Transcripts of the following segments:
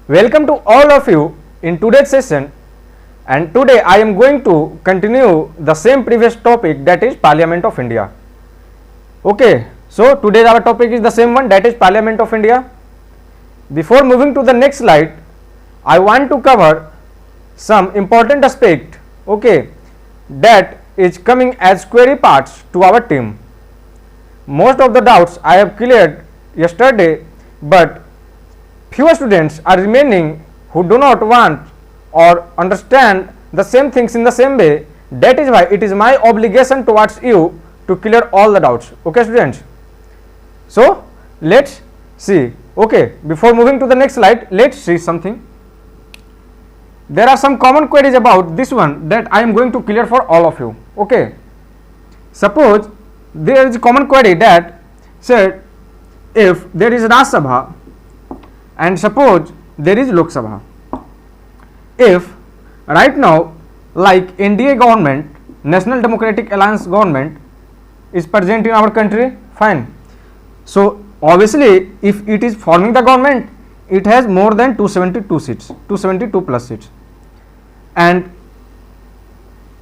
Welcome to all of you in today's session, and today I am going to continue the same previous topic, that is Parliament of India. Okay, so today our topic is the same one, that is Parliament of India. Before moving to the next slide, I want to cover some important aspect, okay, that is coming as query parts to our team. Most of the doubts I have cleared yesterday, but few students are remaining who do not want or understand the same things in the same way. That is why it is my obligation towards you to clear all the doubts. Okay, students. So let's see. Okay, before moving to the next slide, let's see something. There are some common queries about this one that I am going to clear for all of you. Okay, suppose there is a common query that said if there is Rajya Sabha and suppose there is Lok Sabha, if right now like NDA government, National Democratic Alliance government is present in our country, fine. So obviously if it is forming the government, it has more than 272 seats, 272 plus seats, and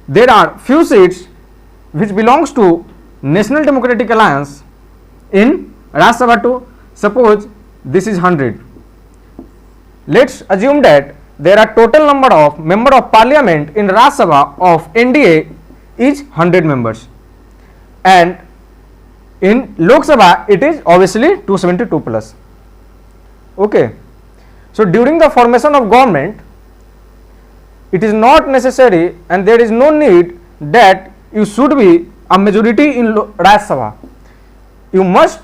there are few seats which belongs to National Democratic Alliance in Rajya Sabha too. Suppose this is 100. Let's assume that there are total number of member of parliament in Rajya Sabha of NDA is 100 members, and in Lok Sabha it is obviously 272 plus. Okay, so during the formation of government, it is not necessary and there is no need that you should be a majority in Rajya Sabha. You must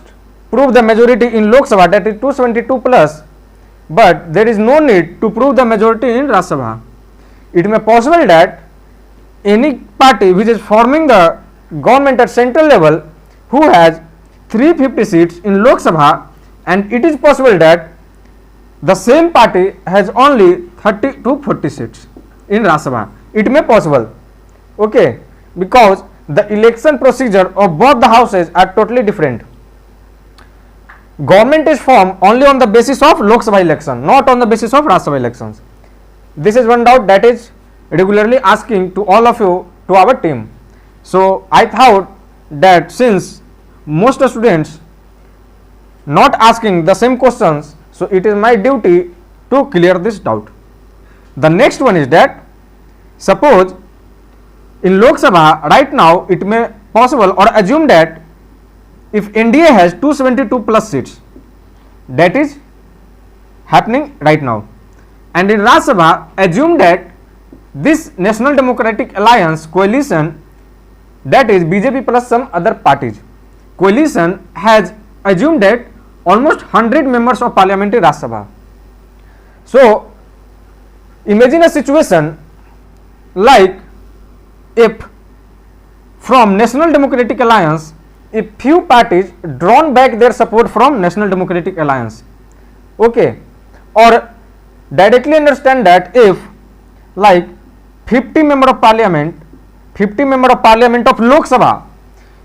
prove the majority in Lok Sabha, that is 272 plus, but there is no need to prove the majority in Rajya Sabha. It may possible that any party which is forming the government at central level who has 350 seats in Lok Sabha, and it is possible that the same party has only 30 to 40 seats in Rajya Sabha. It may possible, okay, because the election procedure of both the houses are totally different. Government is formed only on the basis of Lok Sabha election, not on the basis of Rajya Sabha elections. This is one doubt that is regularly asking to all of you, to our team. So I thought that since most students not asking the same questions, so it is my duty to clear this doubt. The next one is that suppose in Lok Sabha right now it may possible or assume that if NDA has 272 plus seats, that is happening right now, and in Rajya Sabha assume that this National Democratic Alliance coalition, that is BJP plus some other parties, coalition has assumed that almost 100 members of parliament in Rajya Sabha. So imagine a situation like if from National Democratic Alliance, if few parties drawn back their support from National Democratic Alliance, okay, or directly understand that if like 50 member of parliament, 50 member of parliament of Lok Sabha,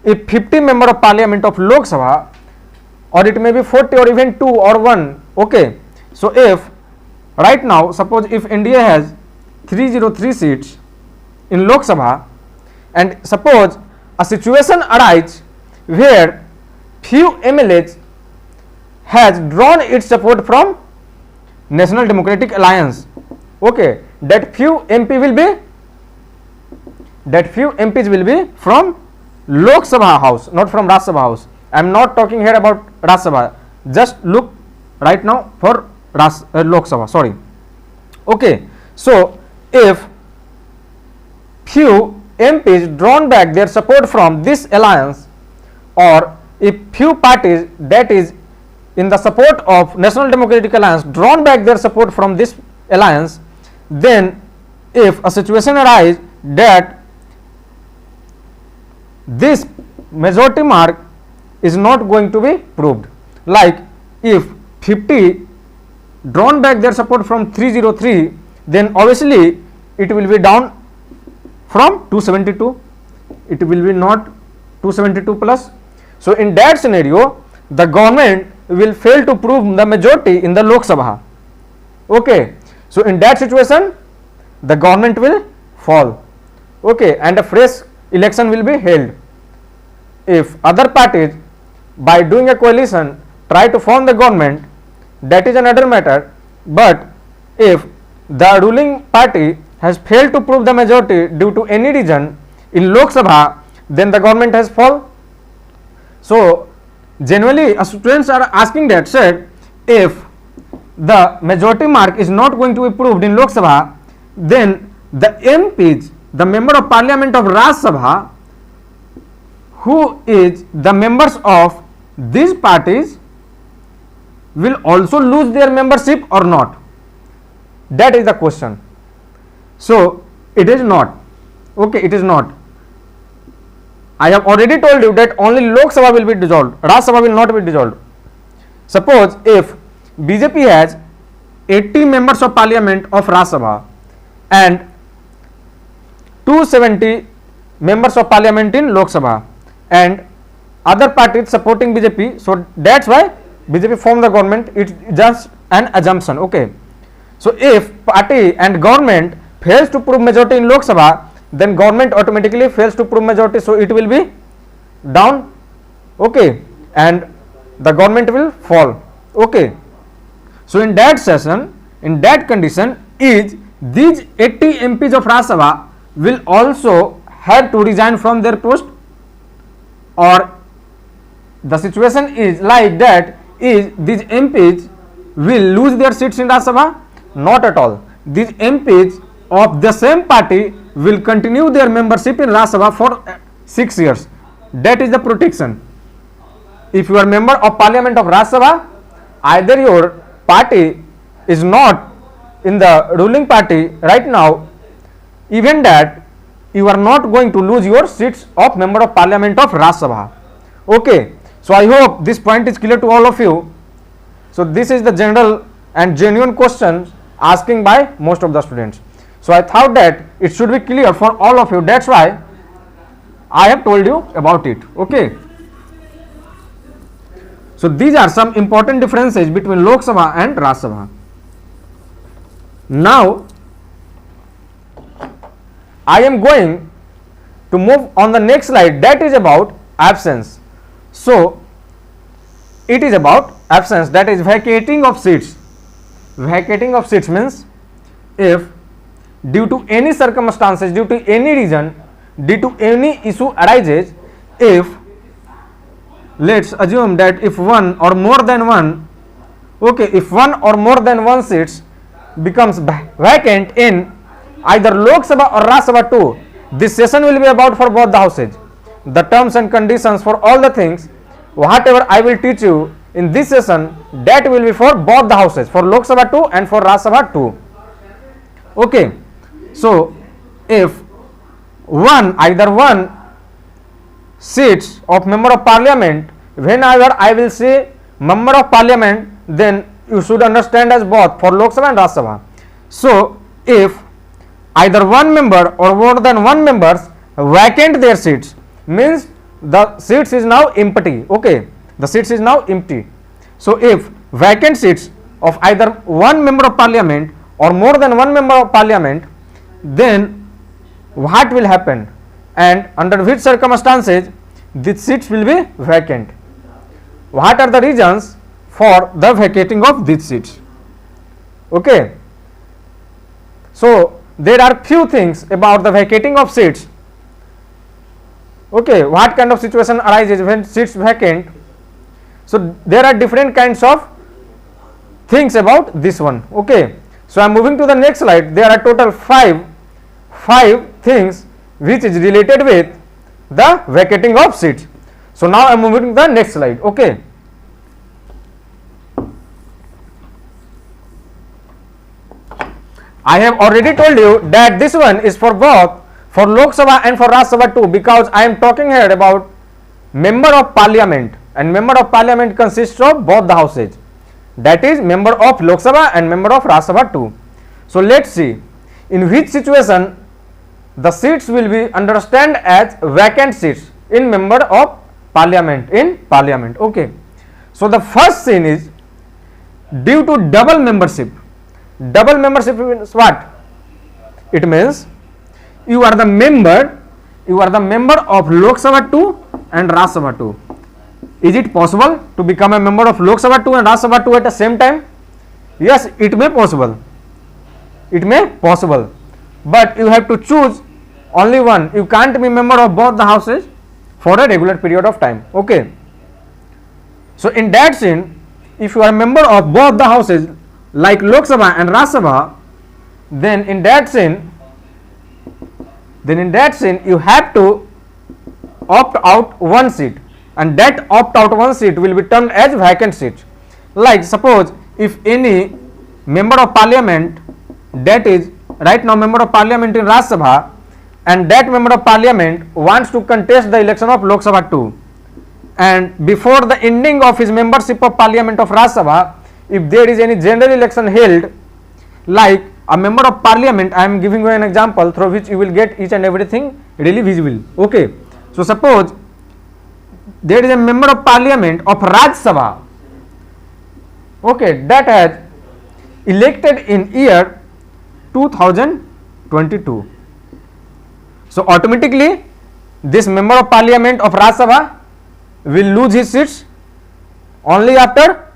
if 50 member of parliament of Lok Sabha, or it may be 40 or even 2 or 1, okay, so if right now suppose if India has 303 seats in Lok Sabha, and suppose a situation arises where few MLAs has drawn its support from National Democratic Alliance, okay, that few MPs will be from Lok Sabha house, not from Rajya Sabha house. I am not talking here about Rajya Sabha, just look right now for Lok Sabha, sorry. Okay, so if few MPs drawn back their support from this alliance, or if few parties that is in the support of National Democratic Alliance drawn back their support from this alliance, then if a situation arises that this majority mark is not going to be proved, like if 50 drawn back their support from 303, then obviously it will be down from 272, it will be not 272 plus. So in that scenario the government will fail to prove the majority in the Lok Sabha. Okay, so in that situation the government will fall. Okay, and a fresh election will be held. If other parties by doing a coalition try to form the government, that is another matter, but if the ruling party has failed to prove the majority due to any reason in Lok Sabha, then the government has fallen. So generally students are asking that, said if the majority mark is not going to be proved in Lok Sabha, then the MPs, the member of parliament of Rajya Sabha, who is the members of these parties, will also lose their membership or not? That is the question. So it is not. Okay, it is not. I have already told you that only Lok Sabha will be dissolved, Rajya Sabha will not be dissolved. Suppose if BJP has 80 members of parliament of Rajya Sabha and 270 members of parliament in Lok Sabha and other parties supporting BJP, so that's why BJP formed the government. It's just an assumption. Okay, so if party and government fails to prove majority in Lok Sabha, then government automatically fails to prove majority, so it will be down. Okay, and the government will fall. Okay, so in that session, in that condition, is these 80 MPs of Rajya Sabha will also have to resign from their post, or the situation is like that, is these MPs will lose their seats in Rajya Sabha? Not at all. These MPs of the same party will continue their membership in Rajya Sabha for 6 years. That is the protection. If you are member of parliament of Rajya Sabha, either your party is not in the ruling party right now, even that you are not going to lose your seats of member of parliament of Rajya Sabha. Okay, so I hope this point is clear to all of you. So this is the general and genuine question asking by most of the students. So I thought that it should be clear for all of you, that's why I have told you about it. Okay, so these are some important differences between Lok Sabha and Rajya Sabha. Now I am going to move on the next slide, that is about absence. So it is about absence, that is vacating of seats. Vacating of seats means if due to any circumstances, due to any reason, due to any issue arises, if let's assume that if one or more than one, okay, if one or more than one seats becomes vacant in either Lok Sabha or Rajya Sabha too, this session will be about for both the houses. The terms and conditions for all the things, whatever I will teach you in this session, that will be for both the houses, for Lok Sabha too and for Rajya Sabha too. Okay, so if either one seats of member of parliament, whenever I will say member of parliament, then you should understand as both for Lok Sabha and Rajya Sabha. So if either one member or more than one members vacant their seats, means the seats is now empty. Okay, the seats is now empty. So if vacant seats of either one member of parliament or more than one member of parliament, then what will happen and under which circumstances these seats will be vacant? What are the reasons for the vacating of these seats? Okay, so there are few things about the vacating of seats. Okay, what kind of situation arises when seats vacant? So there are different kinds of things about this one. Okay, so I am moving to the next slide. There are total five things which is related with the vacating of seats. So now I am moving to the next slide. Okay, I have already told you that this one is for both for Lok Sabha and for Rajya Sabha too, because I am talking here about member of parliament, and member of parliament consists of both the houses, that is member of Lok Sabha and member of Rajya Sabha too. So let's see in which situation the seats will be understand as vacant seats in member of parliament, in parliament. Okay, so the first scene is due to double membership. double membership means what? It means you are the member of Lok Sabha 2 and Rajya Sabha 2. Is it possible to become a member of Lok Sabha 2 and Rajya Sabha 2 at the same time? Yes, it may possible. It may possible. But you have to choose only one. You can't be member of both the houses for a regular period of time. Okay. So in that sense, if you are a member of both the houses like Lok Sabha and Rajya Sabha, then in that sense you have to opt out one seat, and that opt out one seat will be termed as vacant seat. Like suppose if any member of parliament, that is right now member of parliament in Rajya Sabha, and that member of parliament wants to contest the election of Lok Sabha 2, and before the ending of his membership of parliament of Rajya Sabha, if there is any general election held, like a member of parliament, I am giving you an example through which you will get each and everything really visible. Okay. So suppose there is a member of parliament of Rajya Sabha, okay, that has elected in year 2022. So automatically this member of parliament of Rajya Sabha will lose his seats only after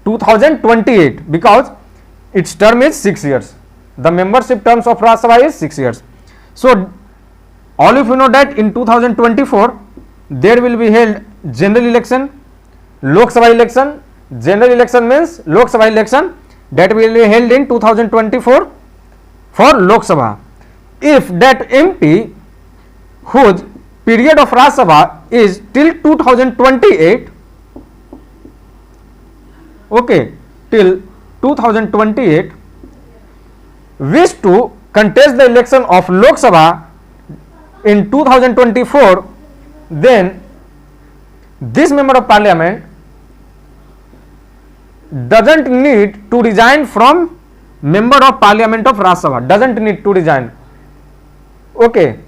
2028, because its term is 6 years. The membership terms of Rajya Sabha is 6 years. So all of you know that in 2024 there will be held general election, Lok Sabha election. General election means Lok Sabha election, that will be held in 2024 for Lok Sabha. If that MP whose period of Rajya Sabha is till 2028, okay, till 2028, wish to contest the election of Lok Sabha in 2024, then this member of parliament doesn't need to resign from member of parliament of Rajya Sabha, doesn't need to resign. Okay,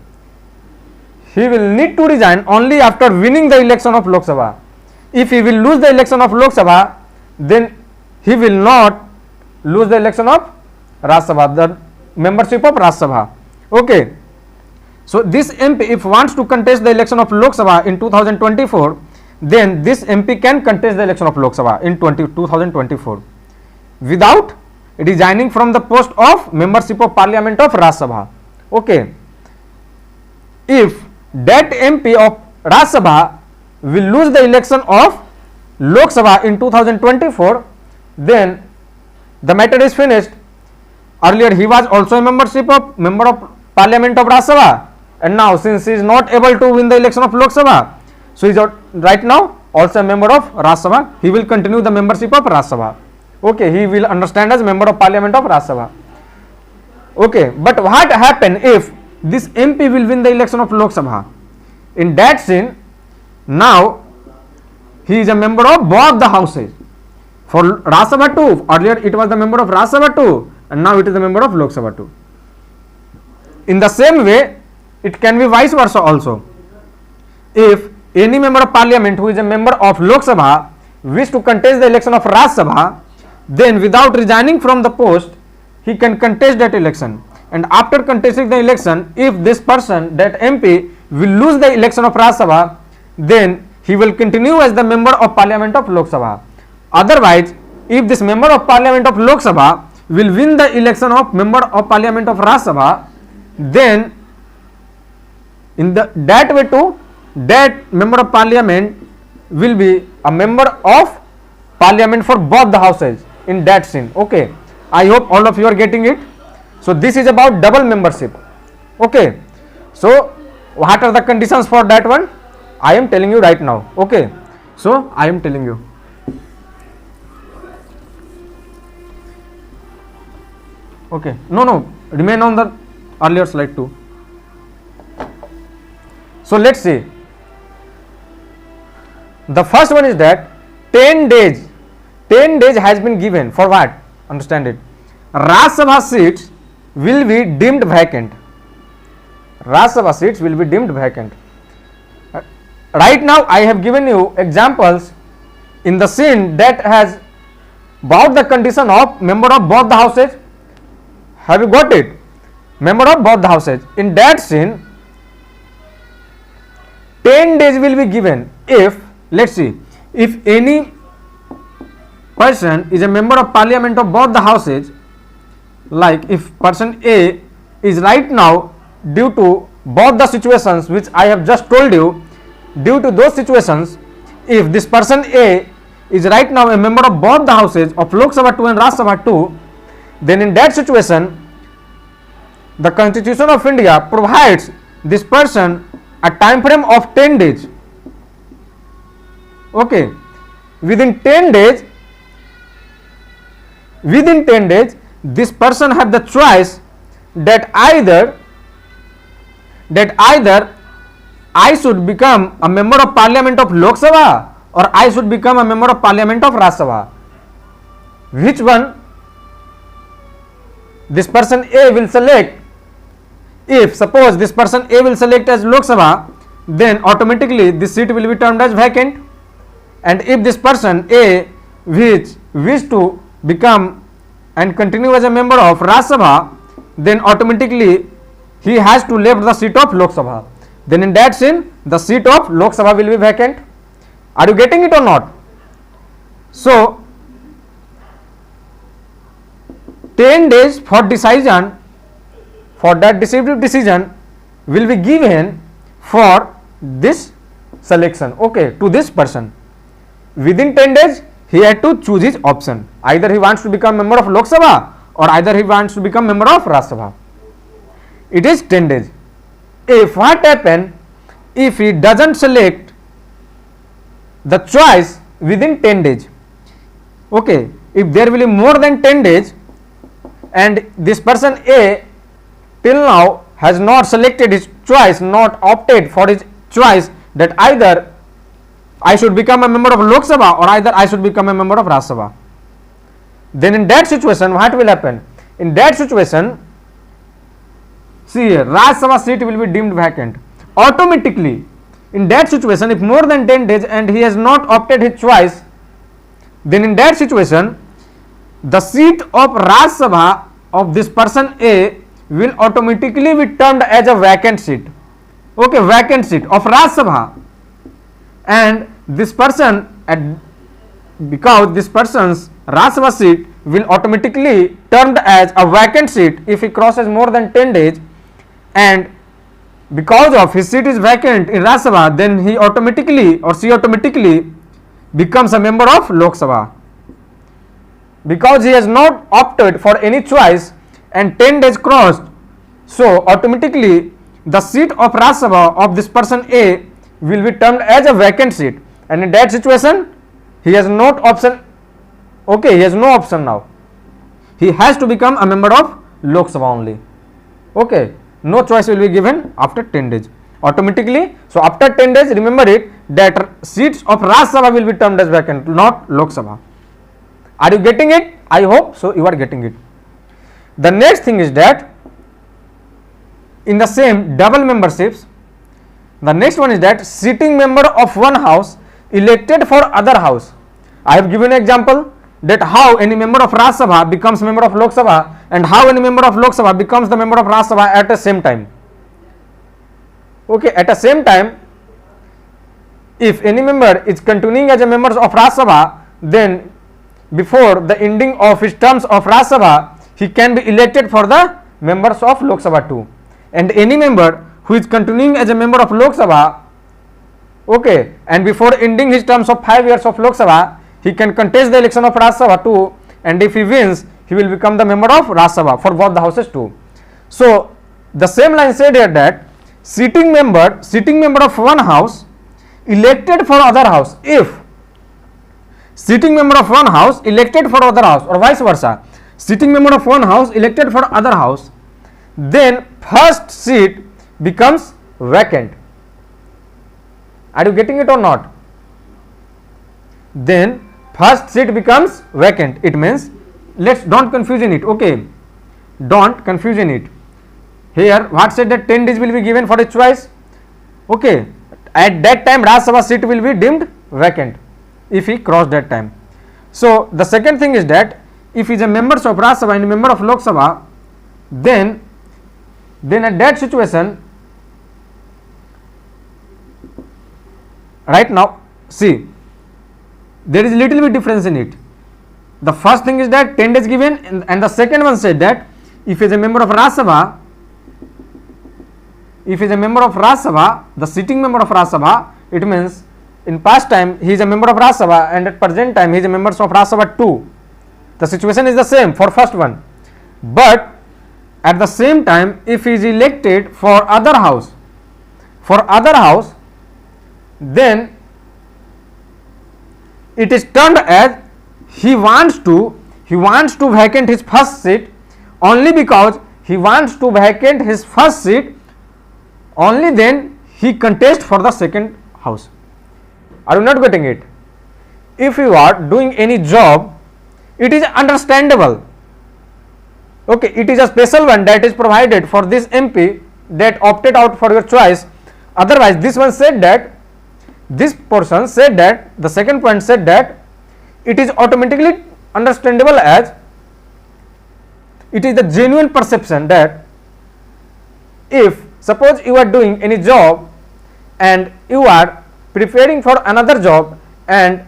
he will need to resign only after winning the election of Lok Sabha. If he will lose the election of Lok Sabha, then he will not lose the election of Rajya Sabha, the membership of Rajya Sabha. Okay. So this MP, if wants to contest the election of Lok Sabha in 2024, then this MP can contest the election of Lok Sabha in 2024 without resigning from the post of membership of parliament of Rajya Sabha. Okay. If that MP of Rajya Sabha will lose the election of Lok Sabha in 2024, then the matter is finished. Earlier he was also a member of parliament of Rajya Sabha, and now since he is not able to win the election of Lok Sabha, so he is right now also a member of Rajya Sabha. He will continue the membership of Rajya Sabha. Okay, he will understand as member of parliament of Rajya Sabha. Okay, but what happen if this MP will win the election of Lok Sabha? In that scene, now he is a member of both the houses. For Rajya Sabha 2, earlier it was the member of Rajya Sabha 2, and now it is the member of Lok Sabha 2. In the same way, it can be vice versa also. If any member of parliament who is a member of Lok Sabha wish to contest the election of Rajya Sabha, then without resigning from the post, he can contest that election. And after contesting the election, if this person, that MP, will lose the election of Rajya Sabha, then he will continue as the member of parliament of Lok Sabha. Otherwise, if this member of parliament of Lok Sabha will win the election of member of parliament of Rajya Sabha, then in that way too, that member of parliament will be a member of parliament for both the houses in that scene. Okay, I hope all of you are getting it. So this is about double membership. Okay, so what are the conditions for that one? I am telling you right now. Okay, so I am telling you. Okay, no, remain on the earlier slide too. So let's see. The first one is that 10 days has been given for what? Understand it. Rajya Sabha seats will be deemed vacant. Rajya Sabha seats will be deemed vacant. Right now I have given you examples in the scene that has about the condition of member of both the houses. Have you got it? Member of both the houses. In that scene, 10 days will be given if, let's see, if any person is a member of parliament of both the houses, like if person A is right now, due to both the situations which I have just told you, due to those situations, if this person A is right now a member of both the houses of Lok Sabha 2 and Rajya Sabha 2, then in that situation, the Constitution of India provides this person a time frame of 10 days. Okay, within 10 days, this person have the choice that either I should become a member of parliament of Lok Sabha or I should become a member of parliament of Rajya Sabha. Which one this person A will select? If suppose this person A will select as Lok Sabha, then automatically this seat will be termed as vacant. And if this person A which wish to become and continue as a member of Rajya Sabha, then automatically he has to left the seat of Lok Sabha. Then in that scene, the seat of Lok Sabha will be vacant. Are you getting it or not? So 10 days for decision, for that decisive decision will be given for this selection, okay, to this person. Within 10 days he had to choose his option. Either he wants to become member of Lok Sabha or either he wants to become member of Rajya Sabha. It is 10 days. If what happen, if he doesn't select the choice within 10 days, okay, if there will be more than 10 days and this person A till now has not selected his choice, not opted for his choice that either I should become a member of Lok Sabha or either I should become a member of Rajya Sabha, then in that situation what will happen? In that situation, see here, Rajya Sabha seat will be deemed vacant automatically. In that situation, if more than 10 days and he has not opted his choice, then in that situation the seat of Rajya Sabha of this person A will automatically be termed as a vacant seat. Okay, vacant seat of Rajya Sabha, and this person because this person's Rajya Sabha seat will automatically termed as a vacant seat if he crosses more than 10 days, and because of his seat is vacant in Rajya Sabha, then he automatically or she automatically becomes a member of Lok Sabha. Because he has not opted for any choice and 10 days crossed, so automatically the seat of Rajya Sabha of this person A will be termed as a vacant seat, and in that situation he has not option. Okay, he has no option now. He has to become a member of Lok Sabha only. Okay, no choice will be given after 10 days automatically. So after 10 days, remember it that seats of Rajya Sabha will be termed as vacant, not Lok Sabha. Are you getting it? I hope so you are getting it. The next thing is that in the same double memberships, the next one is that sitting member of one house elected for other house. I have given an example that how any member of Rajya Sabha becomes member of Lok Sabha and how any member of Lok Sabha becomes the member of Rajya Sabha at the same time. Okay, at the same time, if any member is continuing as a member of Rajya Sabha, then before the ending of his terms of Rajya Sabha, he can be elected for the members of Lok Sabha too. And any member who is continuing as a member of Lok Sabha, okay, and before ending his terms of 5 years of Lok Sabha, he can contest the election of Rajya Sabha too, and if he wins, he will become the member of Rajya Sabha for both the houses too. So the same line said here that sitting member of one house elected for other house, if sitting member of one house elected for other house or vice versa, sitting member of one house elected for other house, then first seat becomes vacant. Are you getting it or not? Then first seat becomes vacant. It means, let's don't confuse in it. Okay, don't confuse in it. Here what said that 10 days will be given for a choice. Okay, at that time Rajya Sabha seat will be deemed vacant if he crossed that time. So the second thing is that if he is a member of Rajya Sabha and a member of Lok Sabha, then at that situation, right now, see, there is little bit difference in it. The first thing is that 10 days given, and the second one said that if he is a member of Rajya Sabha, the sitting member of Rajya Sabha, it means in past time he is a member of Rajya Sabha and at present time he is a member of Rajya Sabha too. The situation is the same for first one, but at the same time if he is elected for other house, then it is termed as he wants to vacate his first seat only because he wants to vacate his first seat, only then he contest for the second house. Are you not getting it? If you are doing any job, it is understandable. Okay, it is a special one that is provided for this MP that opted out for your choice. Otherwise, this one said that, this person said that, the second point said that it is automatically understandable as it is the genuine perception that if suppose you are doing any job and you are preparing for another job, and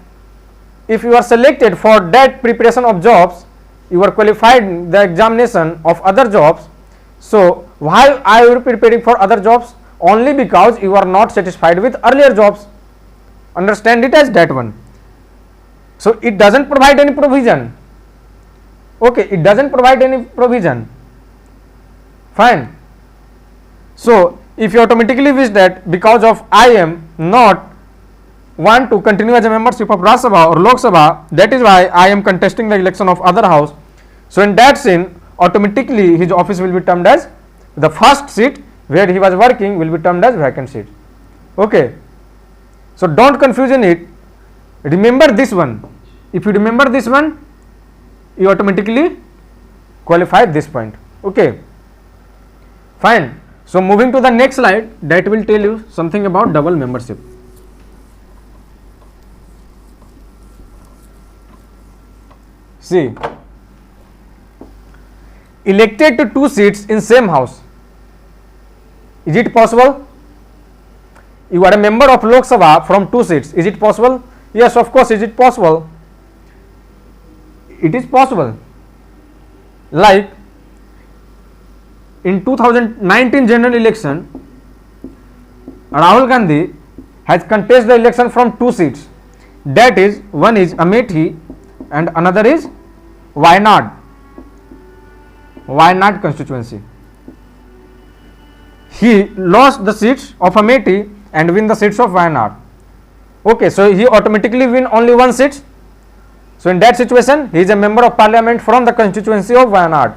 if you are selected for that preparation of jobs, you are qualified the examination of other jobs, so why are you preparing for other jobs? Only because you are not satisfied with earlier jobs. Understand it as that one. So it doesn't provide any provision. Okay, it doesn't provide any provision. Fine. So if you automatically wish that because of I am not want to continue as a membership of Rajya Sabha or Lok Sabha, that is why I am contesting the election of other house. So in that scene, automatically his office will be termed as, the first seat where he was working will be termed as vacant seat. Okay. So don't confuse in it. Remember this one. If you remember this one, you automatically qualify this point. Okay. Fine. So moving to the next slide, that will tell you something about double membership. See, elected to 2 seats in same house. Is it possible? You are a member of Lok Sabha from 2 seats. Is it possible? Yes, of course. Is it possible? It is possible. Like in 2019 general election, Rahul Gandhi has contested the election from 2 seats. That is, one is Amethi and another is Wayanad constituency. He lost the seats of Amethi and win the seats of Wayanad. Okay, so he automatically win only 1 seat. So in that situation, he is a member of parliament from the constituency of Wayanad.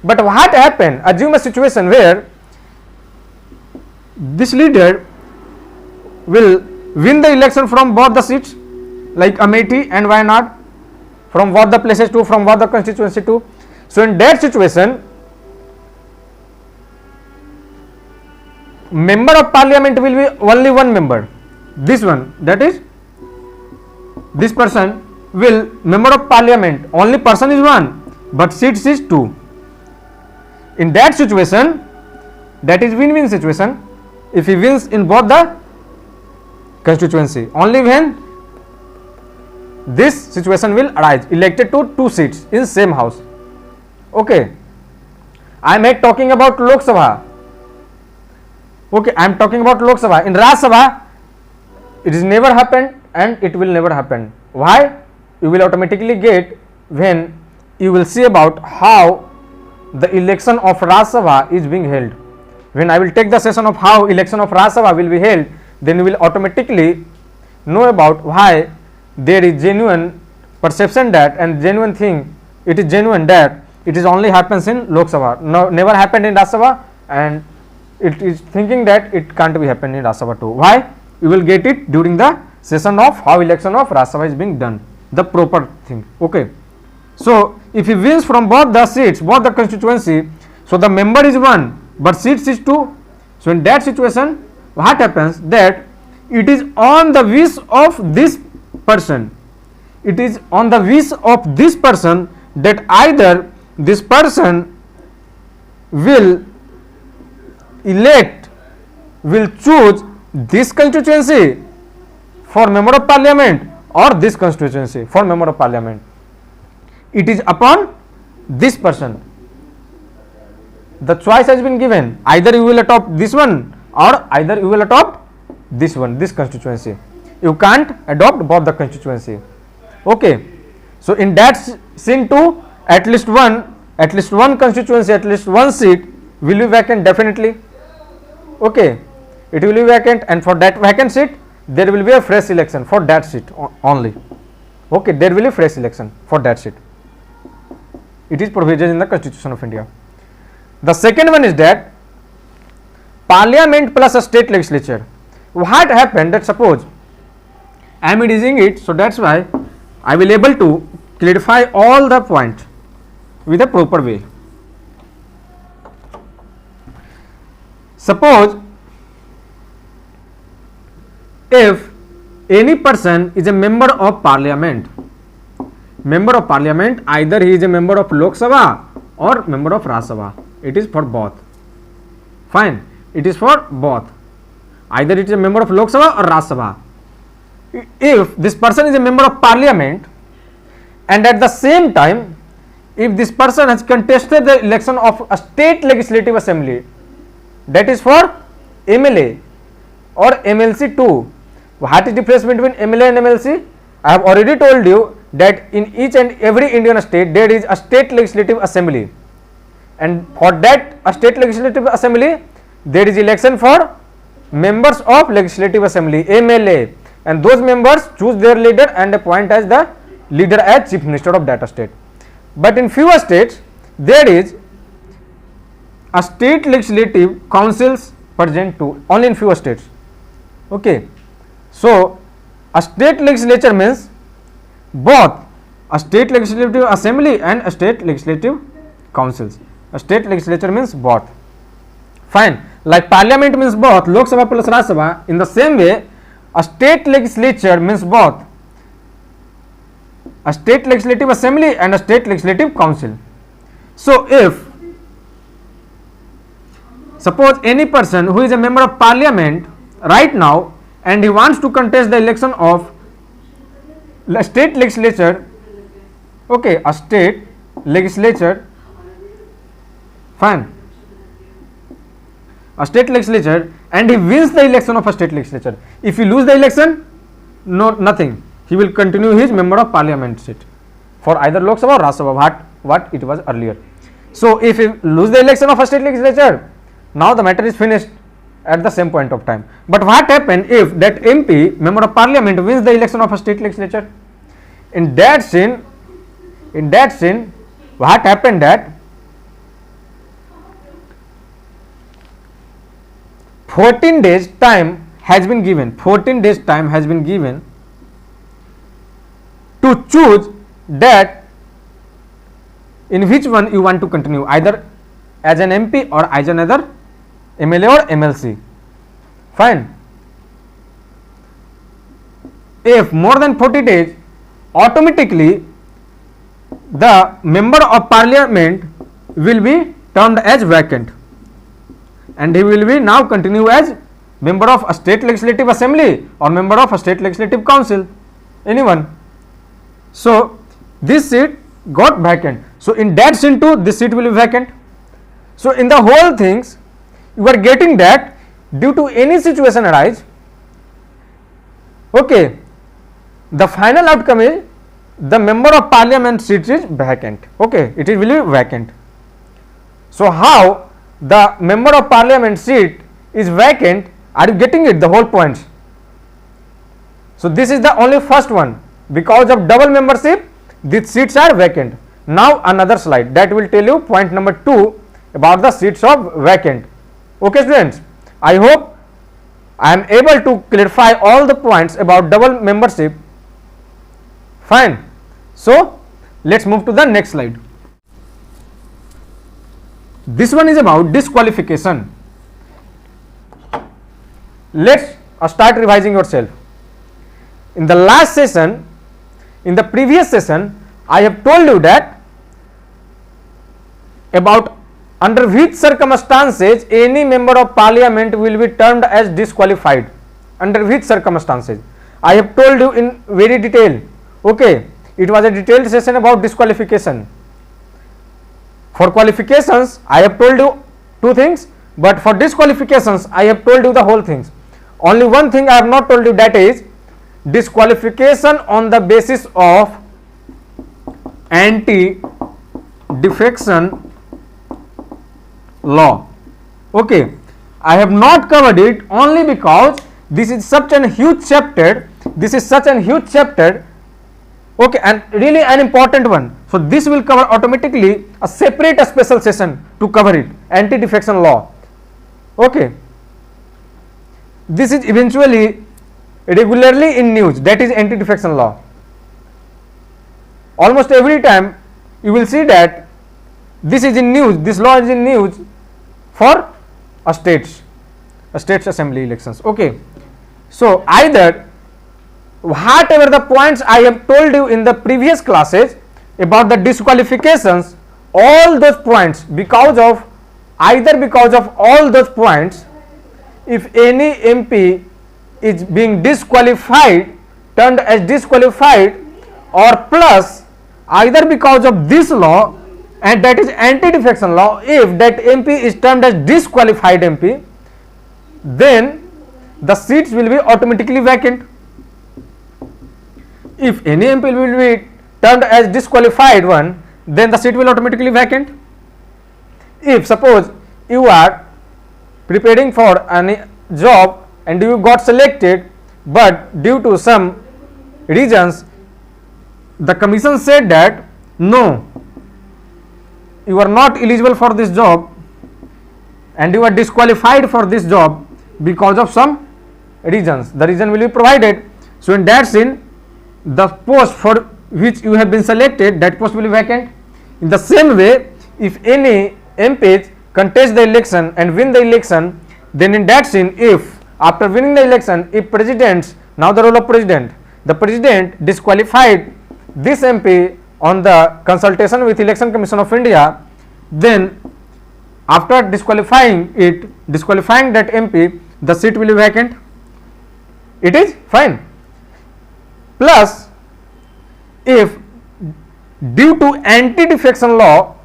But what happened? Assume a situation where this leader will win the election from both the seats, like Amethi and Wayanad, from both the places too, from both the constituency too. So in that situation, member of parliament will be only 1 member. This one, that is, this person will member of parliament, only person is 1, but seats is 2. In that situation, that is win-win situation. If he wins in both the constituency, only when this situation will arise, elected to 2 seats in same house. Okay, I am talking about Lok Sabha. Okay, I am talking about Lok Sabha. In Rajya Sabha, it is never happened and it will never happen. Why? You will automatically get when you will see about how the election of Rajya Sabha is being held. When I will take the session of how election of Rajya Sabha will be held, then you will automatically know about why there is genuine perception that, and genuine thing, it is genuine that it is only happens in Lok Sabha, no, never happened in Rajya Sabha, and it is thinking that it can't be happened in Rajya Sabha too. Why? You will get it during the session of how election of Rajya Sabha is being done, the proper thing. Okay. So if he wins from both the seats, both the constituency, so the member is 1 but seats is 2. So in that situation, what happens? That it is on the wish of this person. it is on the wish of this person that either this person will elect, will choose this constituency for member of parliament or this constituency for member of parliament. It is upon this person. The choice has been given, either you will adopt this one or either you will adopt this one, this constituency. You can't adopt both the constituency. Okay, so in that scene too, at least one constituency, at least one seat will be vacant definitely. Okay, it will be vacant, and for that vacant seat there will be a fresh election for that seat only. Okay, there will be fresh election for that seat. It is provision in the Constitution of India. The second one is that parliament plus a state legislature. What happened that suppose I am reading it, so that's why I will able to clarify all the points with a proper way. Suppose if any person is a member of parliament, either he is a member of Lok Sabha or member of Rajya Sabha, it is for both. Fine, it is for both. Either it is a member of Lok Sabha or Rajya Sabha. If this person is a member of parliament and at the same time if this person has contested the election of a state legislative assembly, that is for MLA or MLC too. What is the difference between MLA and MLC? I have already told you that in each and every Indian state there is a state legislative assembly, and for that a state legislative assembly there is election for members of legislative assembly, MLA, and those members choose their leader and appoint as the leader as chief minister of that state. But in fewer states there is a state legislative councils present too, only in fewer states. Okay, so a state legislature means both a state legislative assembly and a state legislative councils. A state legislature means both. Fine, like parliament means both Lok Sabha plus Rajya Sabha, in the same way a state legislature means both a state legislative assembly and a state legislative council. So if suppose any person who is a member of parliament right now and he wants to contest the election of a state legislature, okay, a state legislature, fine, a state legislature, and he wins the election of a state legislature. If he lose the election, no, nothing, he will continue his member of parliament seat for either Lok Sabha or Rajya Sabha, what it was earlier. So if he lose the election of a state legislature, now the matter is finished at the same point of time. But what happened if that MP, member of parliament, wins the election of a state legislature? In that scene, what happened that 14 days time has been given, to choose that in which one you want to continue, either as an MP or as another MLA or MLC. Fine. If more than 40 days, automatically the member of parliament will be turned as vacant and he will be now continue as member of a state legislative assembly or member of a state legislative council, anyone. So this seat got vacant. So in that scene too, this seat will be vacant. So in the whole things, you are getting that due to any situation arise, okay, the final outcome is the member of parliament seat is vacant. Okay, it will be vacant. So how the member of parliament seat is vacant? Are you getting it? The whole points. So this is the only first one. Because of double membership, these seats are vacant. Now another slide that will tell you point number 2 about the seats of vacant. Okay students, I hope I am able to clarify all the points about double membership. Fine. So let's move to the next slide. This one is about disqualification. Let's start revising yourself. In the last session, in the previous session I have told you that about under which circumstances any member of parliament will be termed as disqualified. Under which circumstances I have told you in very detail. Okay, it was a detailed session about disqualification. For qualifications I have told you two things, but for disqualifications I have told you the whole things. Only one thing I have not told you, that is disqualification on the basis of anti-defection law. Okay, I have not covered it only because this is such a huge chapter. This is such a huge chapter. Okay, and really an important one. So this will cover automatically a separate special session to cover it, anti-defection law. Okay, this is eventually regularly in news, that is anti-defection law. Almost every time you will see that this is in news, this law is in news for a states assembly elections. Okay, so either whatever the points I have told you in the previous classes about the disqualifications, all those points, because of all those points, if any MP is being disqualified, turned as disqualified, or plus either because of this law, and that is anti-defection law, if that MP is termed as disqualified MP, then the seats will be automatically vacant. If any MP will be termed as disqualified one, then the seat will automatically vacant. If suppose you are preparing for any job and you got selected, but due to some reasons the commission said that no, you are not eligible for this job and you are disqualified for this job because of some reasons, the reason will be provided. So in that scene, the post for which you have been selected, that post will be vacant. In the same way, if any MPs contest the election and win the election, then in that scene, if after winning the election, if president, now the role of president, the president disqualified this MP on the consultation with Election Commission of India, then after disqualifying that MP, the seat will be vacant. It is fine. Plus, if due to anti-defection law,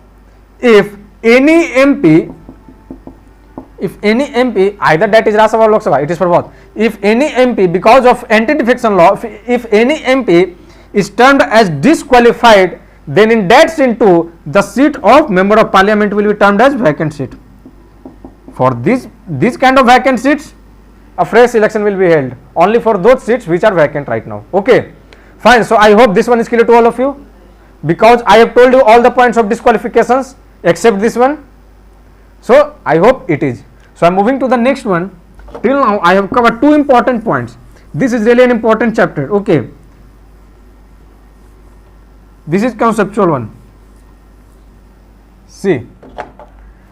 if any MP, either that is Rajya Sabha or Lok Sabha, it is for both. If any MP, because of anti-defection law, if any MP is termed as disqualified, then in that scene too, the seat of member of parliament will be termed as vacant seat. For this kind of vacant seats, a fresh election will be held only for those seats which are vacant right now. Okay, fine. So I hope this one is clear to all of you, because I have told you all the points of disqualifications except this one. So I hope it is. So I am moving to the next one. Till now I have covered two important points. This is really an important chapter. Okay, this is conceptual one. See,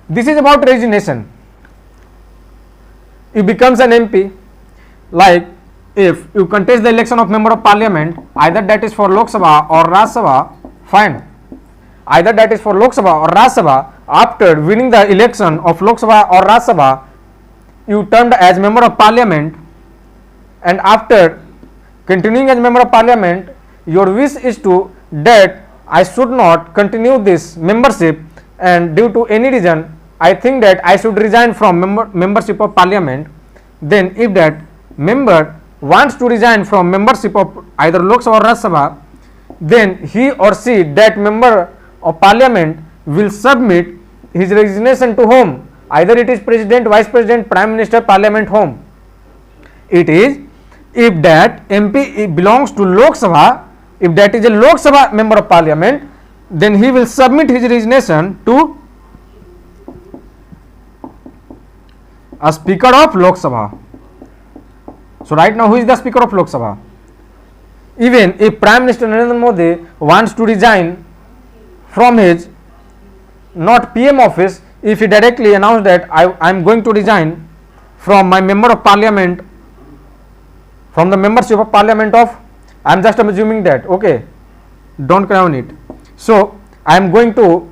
this is about resignation. You becomes an MP, like if you contest the election of member of parliament, either that is for Lok Sabha or Rajya Sabha, fine. Either that is for Lok Sabha or Rajya Sabha, after winning the election of Lok Sabha or Rajya Sabha, you turned as member of parliament, and after continuing as member of parliament, your wish is to that I should not continue this membership, and due to any reason I think that I should resign from membership of parliament. Then if that member wants to resign from membership of either Lok Sabha or Rajya Sabha, then he or she, that member of parliament, will submit his resignation to whom? Either it is president, vice president, prime minister, parliament, whom? It is, if that MP belongs to Lok Sabha, if that is a Lok Sabha member of parliament, then he will submit his resignation to a speaker of Lok Sabha. So right now, who is the speaker of Lok Sabha? Even if Prime Minister Narendra Modi wants to resign from his not PM office, if he directly announced that I am going to resign from my member of parliament, from the membership of parliament of, I am just assuming that, okay, don't cry on it. So I am going to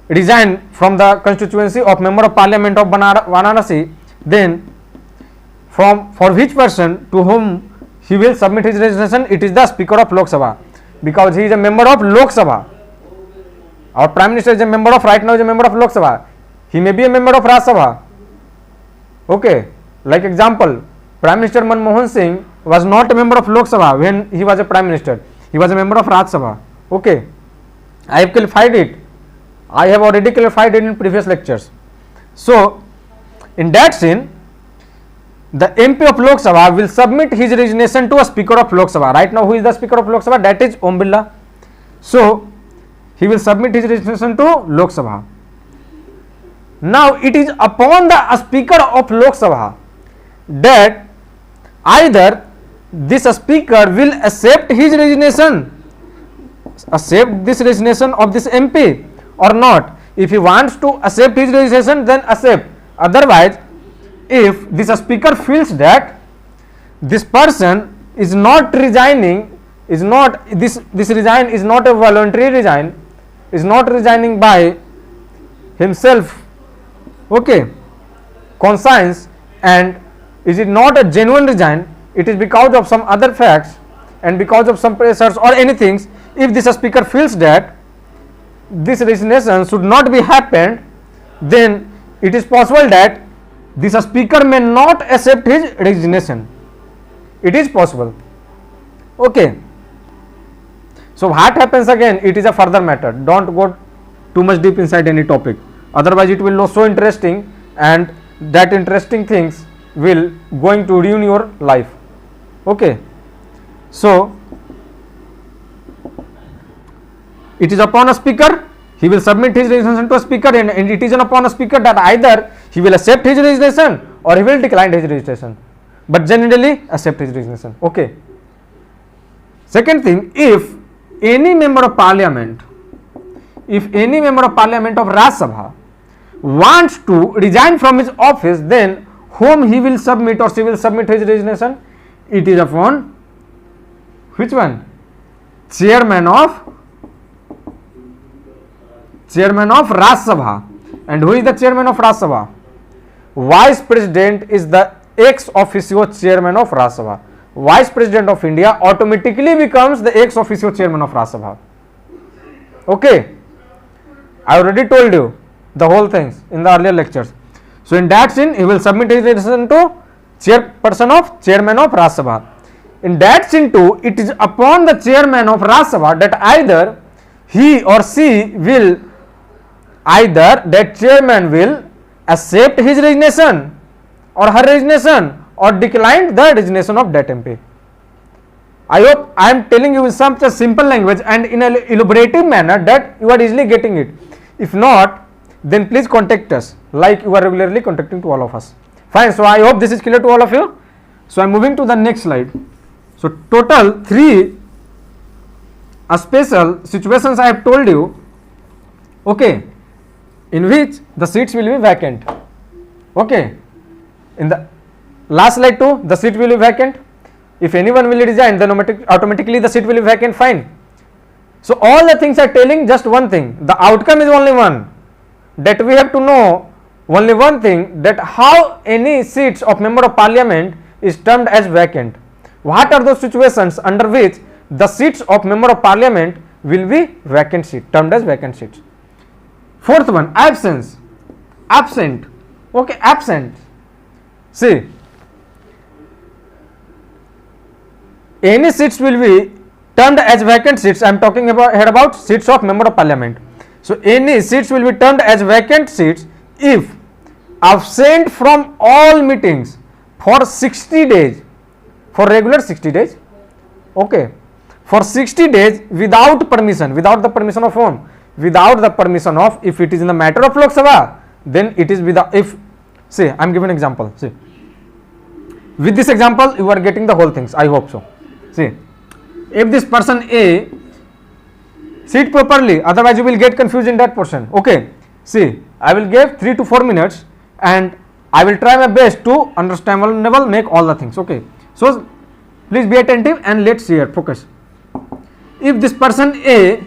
resign from the constituency of member of parliament of Varanasi, then for which person to whom he will submit his resignation, it is the Speaker of Lok Sabha, because he is a member of Lok Sabha. Our Prime Minister is a member of, right now is a member of Lok Sabha. He may be a member of Rajya Sabha. Okay, like example, Prime Minister Manmohan Singh was not a member of Lok Sabha when he was a Prime Minister. He was a member of Rajya Sabha. Okay, I have clarified it. I have already clarified it in previous lectures. So, in that scene, the MP of Lok Sabha will submit his resignation to a Speaker of Lok Sabha. Right now, who is the Speaker of Lok Sabha? That is Om Birla. So, he will submit his resignation to Lok Sabha. Now, it is upon the Speaker of Lok Sabha that either this Speaker will accept his resignation, accept this resignation of this MP or not. If he wants to accept his resignation, then accept. Otherwise, if this Speaker feels that this person is not resigning, is not this resign is not a voluntary resign, is not resigning by himself, okay, conscience, and is it not a genuine resign, it is because of some other facts and because of some pressures or anything. If this Speaker feels that this resignation should not be happened, then it is possible that this Speaker may not accept his resignation. It is possible. Okay. So what happens again? It is a further matter. Don't go too much deep inside any topic. Otherwise, it will not so interesting, and that interesting things will going to ruin your life. Okay. So it is upon a Speaker. He will submit his resignation to a Speaker, and it is upon a Speaker that either he will accept his resignation or he will decline his resignation, but generally accept his resignation. Okay. Second thing, if any member of parliament of Rajya Sabha wants to resign from his office, then whom he will submit or she will submit his resignation? It is upon which one? Chairman of Rajya Sabha. And who is the chairman of Rajya Sabha? Vice President is the ex officio chairman of Rajya Sabha. Vice President of India automatically becomes the ex officio chairman of Rajya Sabha. Okay, I already told you the whole things in the earlier lectures. So in that scene, he will submit his resignation to chairman of Rajya Sabha. In that scene too, it is upon the chairman of Rajya Sabha that either he or she will, either that chairman will accept his resignation or her resignation or decline the resignation of that MP. I hope I am telling you in such a simple language and in an elaborative manner that you are easily getting it. If not, then please contact us like you are regularly contacting to all of us. Fine. So I hope this is clear to all of you. So I am moving to the next slide. So total 3 special situations I have told you, okay, in which the seats will be vacant. Okay, in the last slide too, the seat will be vacant. If anyone will resign, then automatically the seat will be vacant. Fine. So all the things are telling just one thing. The outcome is only one. That we have to know only one thing, that how any seats of member of parliament is termed as vacant. What are those situations under which the seats of member of parliament will be vacant seat, termed as vacant seats. Fourth one, absent. Okay, absent. See, any seats will be termed as vacant seats. I am talking about seats of member of parliament. So any seats will be termed as vacant seats if absent from all meetings for 60 days, for regular 60 days, okay, for 60 days without the permission of whom? Without the permission of, if it is in the matter of Lok Sabha, then it is without, if, see, I am giving an example, see, with this example you are getting the whole things, I hope so. See, if this person A sit properly, otherwise you will get confused in that portion. Okay, see, I will give 3 to 4 minutes and I will try my best to understandable make all the things. Okay, so please be attentive and let's see here, focus. if this person A,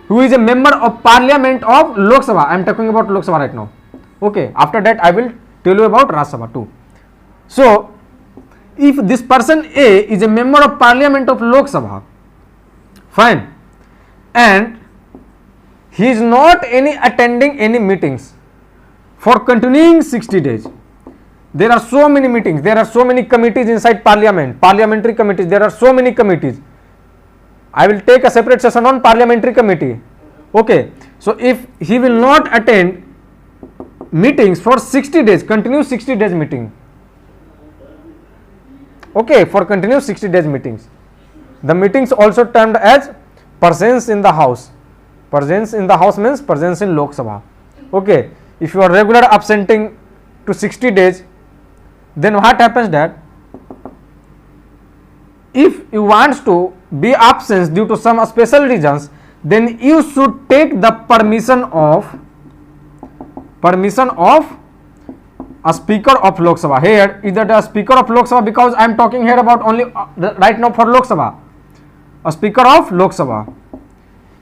who is a member of parliament of Lok Sabha, I am talking about Lok Sabha right now, okay, after that I will tell you about Rajya Sabha too. So if this person A is a member of parliament of Lok Sabha, fine, and he is not attending any meetings for continuing 60 days. There are so many meetings, there are so many committees inside parliament, parliamentary committees, there are so many committees. I will take a separate session on parliamentary committee. Okay, so if he will not attend meetings for 60 days, continuous 60 days meeting, okay, for continuous 60 days meetings, the meetings also termed as presence in the house. Presence in the house means presence in Lok Sabha. Okay, if you are regular absenting to 60 days, then what happens that if you want to be absent due to some special reasons, then you should take the permission of a speaker of Lok Sabha. Here either the speaker of Lok Sabha, because I am talking here about only right now for Lok Sabha, a speaker of Lok Sabha.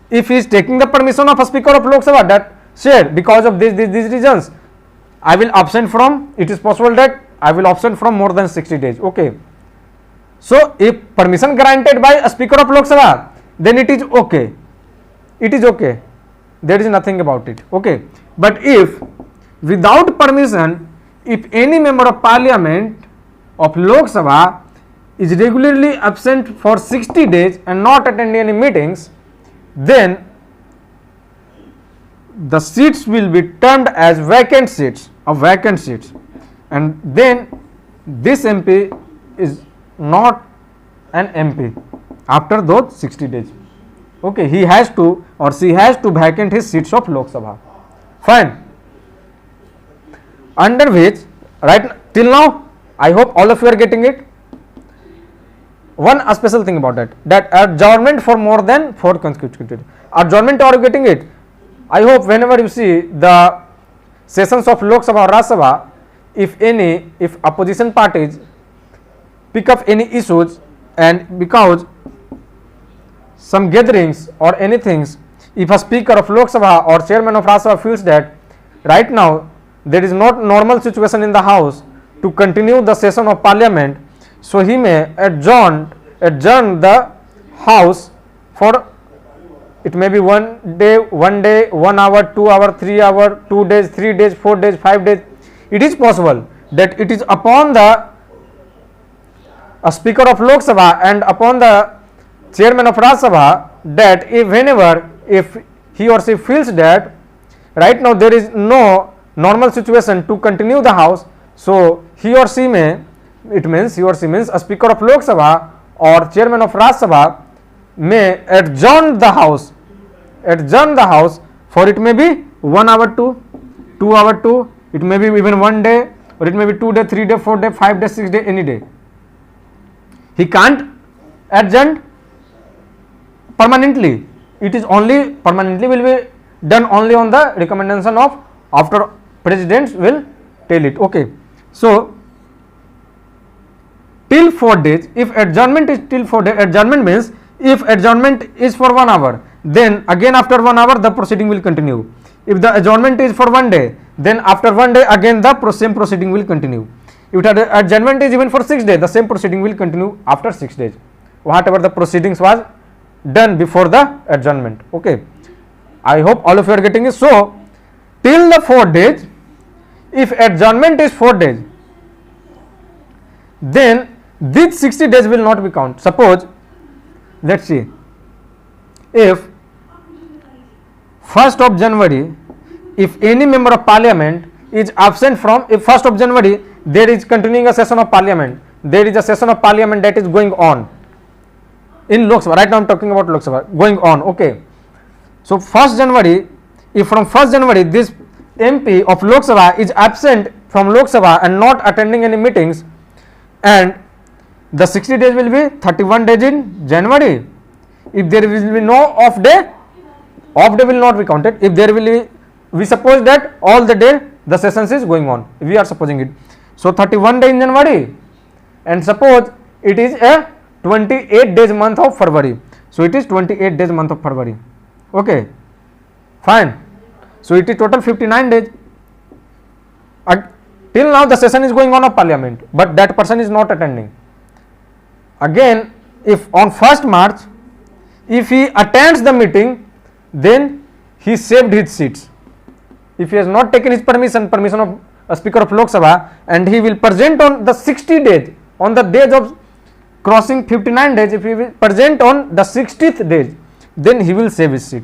If he is taking the permission of a speaker of Lok Sabha that said because of these reasons I will absent from, it is possible that I will absent from more than 60 days. Okay, so if permission granted by a speaker of Lok Sabha, then it is okay, there is nothing about it. Okay, but if without permission, if any member of parliament of Lok Sabha is regularly absent for 60 days and not attending any meetings, then the seats will be termed as vacant seats, and then this MP is not an MP after those 60 days. Okay, he has to or she has to vacate his seats of Lok Sabha. Fine. Under which, right till now, I hope all of you are getting it. One special thing about that adjournment for more than 4 consecutive days. Adjournment, are you getting it? I hope whenever you see the sessions of Lok Sabha or Rajya Sabha, if opposition parties pick up any issues, and because some gatherings or anything, if a speaker of Lok Sabha or chairman of Rajya Sabha feels that right now there is not normal situation in the house to continue the session of parliament, so he may adjourn the house for, it may be 1 day, 1 hour, 2 hour, 3 hour, 2 days, 3 days, 4 days, 5 days. It is possible that it is upon the a speaker of Lok Sabha and upon the chairman of Rajya Sabha that if he or she feels that right now there is no normal situation to continue the house, so he or she means a speaker of Lok Sabha or chairman of Rajya Sabha may adjourn the house for, it may be 1 hour to 2 hour to, it may be even 1 day, or it may be 2 day, 3 day, 4 day, 5 day, 6 day, any day. He can't adjourn permanently. It is only permanently will be done only on the recommendation of after presidents will tell it. Okay, so till 4 days, if adjournment is till 4 days, adjournment means if adjournment is for 1 hour, then again after 1 hour the proceeding will continue. If the adjournment is for 1 day, then after 1 day again the same proceeding will continue. If the adjournment is even for 6 days, the same proceeding will continue after 6 days, whatever the proceedings was done before the adjournment. Okay, I hope all of you are getting it. So till the 4 days, if adjournment is 4 days, then these 60 days will not be counted. Suppose, let's see, if 1st of January, if any member of parliament is absent from, if 1st of January there is continuing a session of parliament, there is a session of parliament that is going on in Lok Sabha, right now I am talking about Lok Sabha, going on. Okay, so 1st January, if from 1st January this MP of Lok Sabha is absent from Lok Sabha and not attending any meetings, and the 60 days will be 31 days in January. If there will be no off day will not be counted. If there will be, we suppose that all the day the sessions is going on, we are supposing it. So 31 days in January, and suppose it is a 28 days month of February. So it is 28 days month of February. Okay, fine. So it is total 59 days. Till now the session is going on of parliament, but that person is not attending. Again, if on 1st March, if he attends the meeting, then he saved his seats. If he has not taken his permission of a Speaker of Lok Sabha, and he will present on the 60 days, on the days of crossing 59 days, if he will present on the 60th day, then he will save his seat.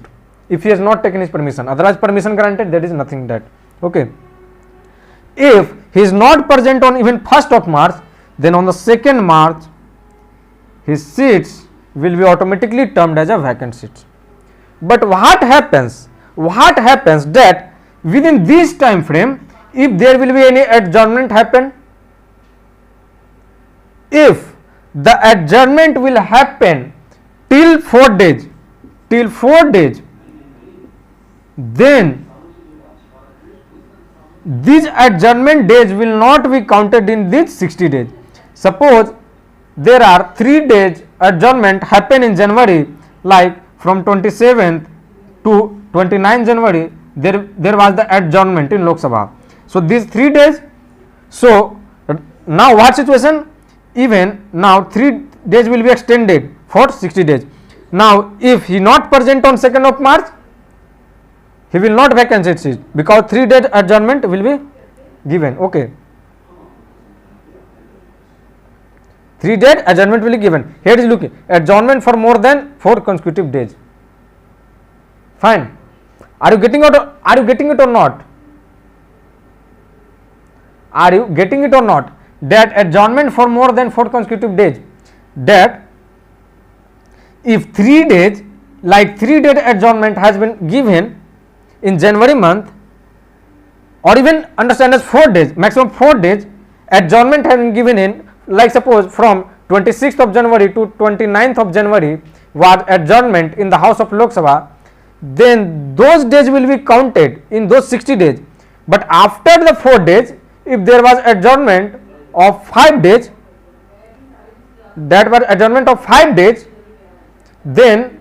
If he has not taken his permission, otherwise permission granted, there is nothing that. Okay. If he is not present on even 1st of March, then on the 2nd March, his seats will be automatically termed as a vacant seats. But what happens? What happens that within this time frame, if there will be any adjournment happen, if the adjournment will happen till 4 days, then these adjournment days will not be counted in these 60 days. Suppose there are 3 days adjournment happen in January, like from 27th to 29 January, there was the adjournment in Lok Sabha. So these 3 days, so now what situation? Even now 3 days will be extended for 60 days. Now if he not present on 2nd of March, he will not vacant seat because 3 days adjournment will be given. Okay, 3 days adjournment will be given. Here is looking adjournment for more than 4 consecutive days. Fine. Are you getting it? Are you getting it or not? Are you getting it or not? That adjournment for more than 4 consecutive days. That if 3 days, like 3 days adjournment has been given in January month, or even understand as 4 days, maximum 4 days adjournment has been given in, like suppose from 26th of January to 29th of January was adjournment in the House of Lok Sabha, then those days will be counted in those 60 days. But after the 4 days, if there was adjournment of 5 days, that was adjournment of 5 days, then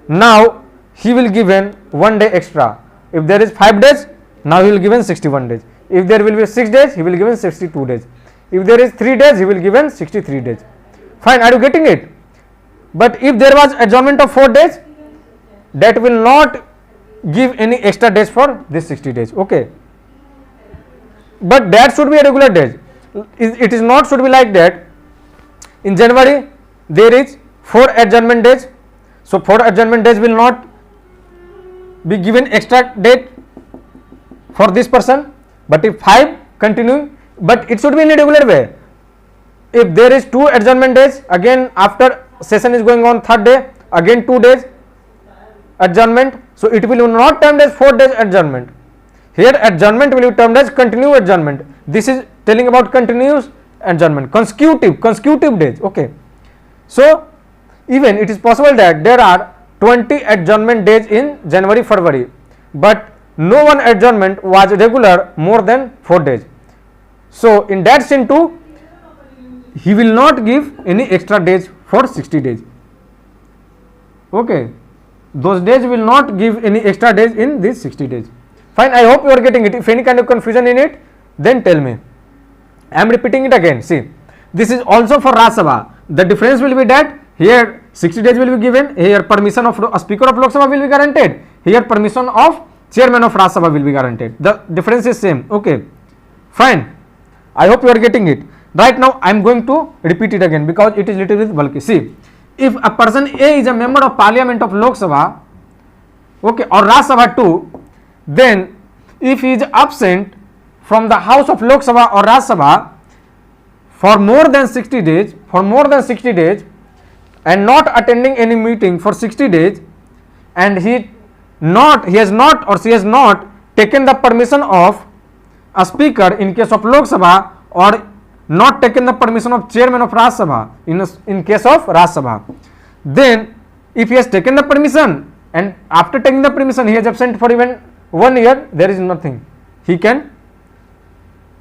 now he will given 1 day extra. If there is 5 days, now he will given 61 days. If there will be 6 days, he will given 62 days. If there is 3 days, he will given 63 days. Fine, are you getting it? But if there was adjournment of 4 days, that will not give any extra days for this 60 days. Okay, but that should be a regular days. It is not should be like that. In January there is 4 adjournment days, so 4 adjournment days will not be given extra date for this person, but if 5 continue, but it should be in a regular way. If there is 2 adjournment days, again after session is going on 3rd day, again 2 days adjournment, so it will not termed as 4 days adjournment. Here adjournment will be termed as continuous adjournment. This is telling about continuous adjournment, consecutive days. Okay, so even it is possible that there are 20 adjournment days in January, February, but no one adjournment was regular more than 4 days. So in that sense too, he will not give any extra days for 60 days. Okay, those days will not give any extra days in these 60 days. Fine, I hope you are getting it. If any kind of confusion in it, then tell me. I am repeating it again. See, this is also for Rajya Sabha. The difference will be that here 60 days will be given, here permission of a Speaker of Lok Sabha will be guaranteed, here permission of Chairman of Rajya Sabha will be guaranteed. The difference is same. Okay, fine. I hope you are getting it. Right now I am going to repeat it again because it is little bit bulky. See, if a person A is a member of Parliament of Lok Sabha, okay, or Rajya Sabha too, then if he is absent from the House of Lok Sabha or Rajya Sabha for more than 60 days, and not attending any meeting for 60 days, and he has not or she has not taken the permission of a speaker in case of Lok Sabha, or not taken the permission of Chairman of Rajya Sabha in case of Rajya Sabha, then if he has taken the permission and after taking the permission he is absent for even 1 year, there is nothing, he can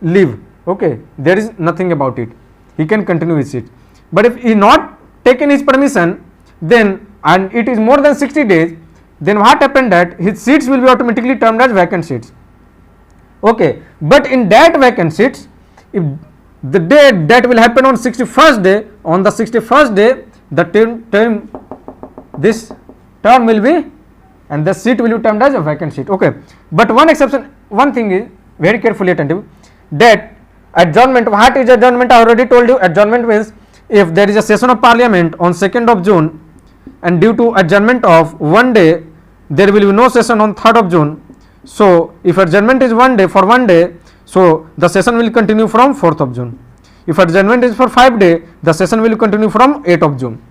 leave. Okay, there is nothing about it, he can continue his seat. But if he not taken his permission, then and it is more than 60 days, then what happened that his seats will be automatically termed as vacant seats. Okay, but in that vacant seats, if the day that will happen on 61st day, on the 61st day the this term will be, and the seat will be termed as a vacant seat. Okay, but one exception, one thing is very carefully attentive, that adjournment, what is adjournment? I already told you. Adjournment means if there is a session of parliament on 2nd of June and due to adjournment of one day there will be no session on 3rd of June. So if adjournment is one day, for one day, so the session will continue from 4th of June. If adjournment is for 5 days, the session will continue from 8th of June.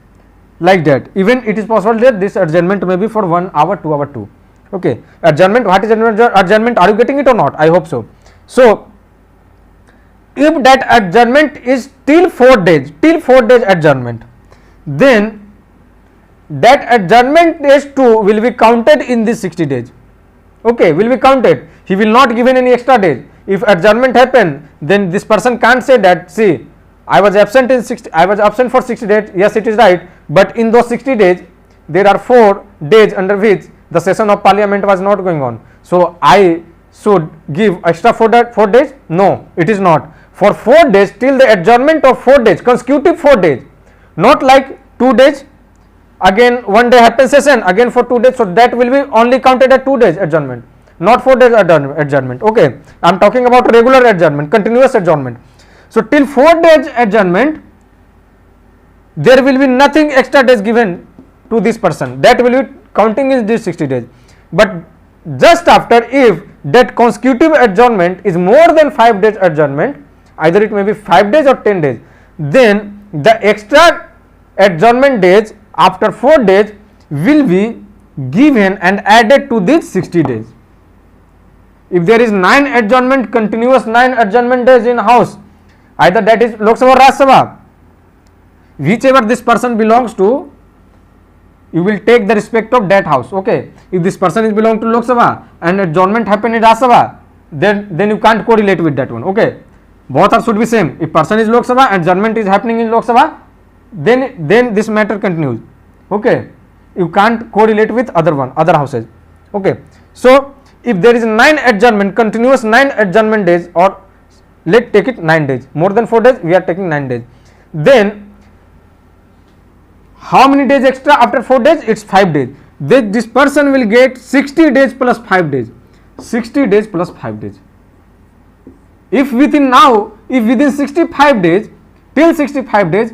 Like that. Even it is possible that this adjournment may be for 1 hour, 2 hour too. Okay. Adjournment, what is adjournment? Are you getting it or not? I hope so. So if that adjournment is till 4 days, adjournment, then that adjournment days too will be counted in this 60 days. Okay, will be counted. He will not given any extra days. If adjournment happen, then this person can't say that, see, I was absent for 60 days. Yes, it is right, but in those 60 days there are 4 days under which the session of parliament was not going on. So I should give extra 4 days? No, it is not. For 4 days, till the adjournment of 4 days, consecutive 4 days, not like 2 days, again one day happens session, again for 2 days, so that will be only counted at 2 days adjournment, not 4 days adjournment. Okay, I am talking about regular adjournment, continuous adjournment. So till 4 days adjournment, there will be nothing extra days given to this person, that will be counting is this 60 days. But just after, if that consecutive adjournment is more than 5 days adjournment, either it may be 5 days or 10 days, then the extra adjournment days after 4 days will be given and added to these 60 days. If there is 9 adjournment, continuous 9 adjournment days in house, either that is Lok Sabha or Rajya Sabha, whichever this person belongs to, you will take the respect of that house. Okay, if this person is belong to Lok Sabha and adjournment happen in Rajya Sabha, then you can't correlate with that one. Okay, both are should be same. If person is Lok Sabha and adjournment is happening in Lok Sabha, then this matter continues. Okay, you can't correlate with other houses. Okay, so if there is 9 adjournment, continuous 9 adjournment days, or let take it 9 days, more than 4 days we are taking 9 days, then how many days extra after 4 days? It's 5 days. This person will get 60 days plus 5 days. 60 days plus 5 days. If within 65 days, till 65 days,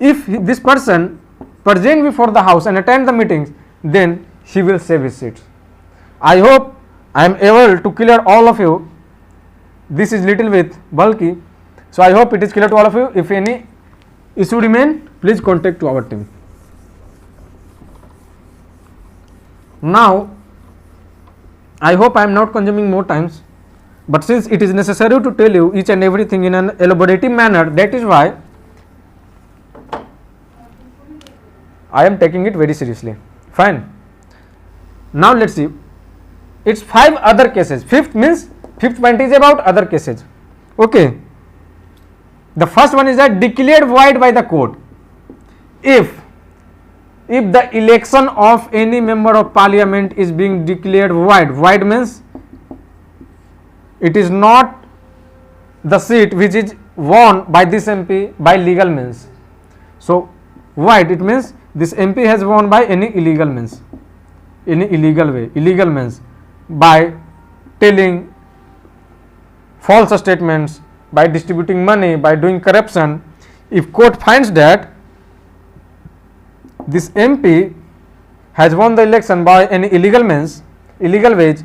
if this person present before the house and attend the meetings, then he will save his seats. I hope I am able to clear all of you. This is little bit bulky, so I hope it is clear to all of you. If any issue remain, please contact to our team. Now, I hope I am not consuming more times, but since it is necessary to tell you each and everything in an elaborative manner, that is why I am taking it very seriously. Fine. Now let's see. It's 5 other cases. Fifth point is about other cases. Okay. The first one is that declared void by the court. If the election of any member of parliament is being declared void means it is not the seat which is won by this MP by legal means. So void, it means this MP has won by any illegal means, any illegal way, illegal means, by telling false statements, by distributing money, by doing corruption. If court finds that this MP has won the election by any illegal means, illegal ways,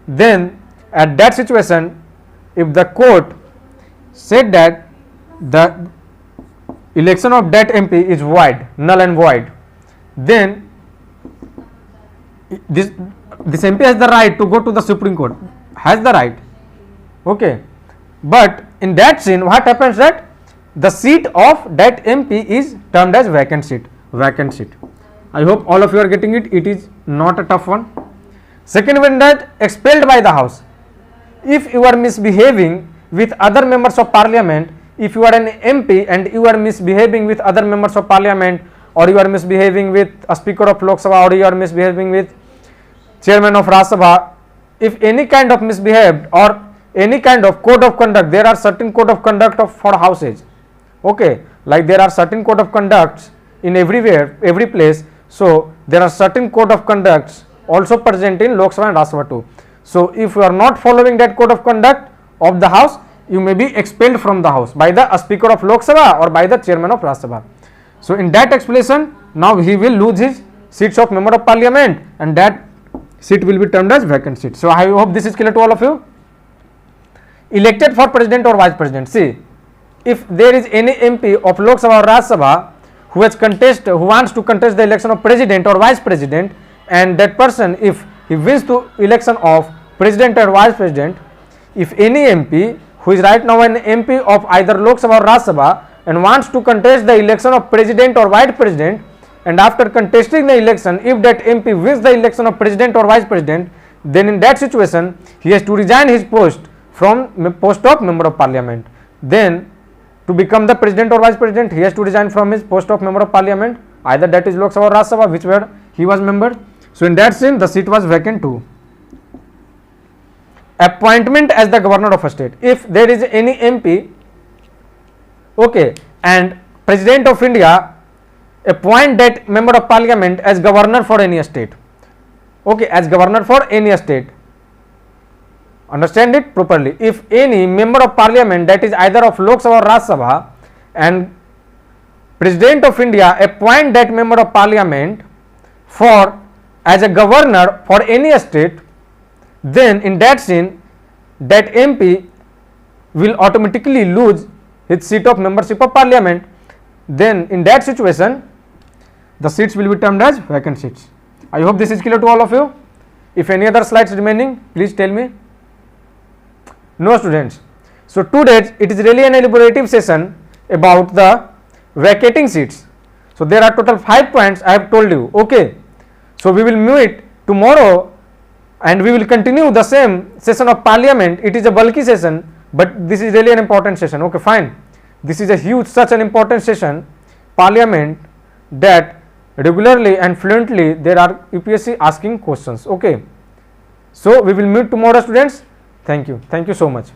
then at that situation, if the court said that the election of that MP is void, null and void, then this MP has the right to go to the Supreme Court, has the right. Okay, but in that scene, what happens that the seat of that MP is termed as vacant seat. I hope all of you are getting it. It is not a tough one. Second one, that expelled by the house. If you are misbehaving with other members of parliament, if you are an MP and you are misbehaving with other members of parliament or you are misbehaving with a speaker of Lok Sabha, or you are misbehaving with chairman of Rajya Sabha, if any kind of misbehaved or any kind of code of conduct, there are certain code of conduct for houses, okay, like there are certain code of conducts in everywhere, every place. So there are certain code of conducts also present in Lok Sabha and Rajya Sabha too. So if you are not following that code of conduct of the house, you may be expelled from the house by the speaker of Lok Sabha or by the chairman of Rajya Sabha. So in that explanation, now he will lose his seats of member of parliament, and that seat will be termed as vacant seat. So I hope this is clear to all of you. Elected for president or vice president. See, if there is any MP of Lok Sabha or Rajya Sabha who wants to contest the election of president or vice president, and that person, if he wins the election of president or vice president, if any MP who is right now an MP of either Lok Sabha or Rajya Sabha and wants to contest the election of president or vice president, and after contesting the election, if that MP wins the election of president or vice president, then in that situation he has to resign his post from post of member of parliament. Then to become the president or vice president, he has to resign from his post of member of parliament, either that is Lok Sabha or Rajya Sabha, whichwhere he was member. So in that sense, the seat was vacant too. Appointment as the governor of a state. If there is any MP, okay, and President of India appoint that member of parliament as governor for any state, okay, as governor for any state. Understand it properly. If any member of parliament, that is either of Lok Sabha or Rajya Sabha, and President of India appoint that member of parliament for as a governor for any state, then in that scene that MP will automatically lose his seat of membership of parliament. Then in that situation the seats will be termed as vacant seats. I hope this is clear to all of you. If any other slides remaining, please tell me. No students. So today it is really an elaborative session about the vacating seats. So there are total 5 points I have told you, okay. So we will meet tomorrow and we will continue the same session of parliament. It is a bulky session, but this is really an important session, okay, fine. This is a huge, such an important session, parliament, that regularly and fluently there are UPSC asking questions, okay. So we will meet tomorrow students. Thank you so much.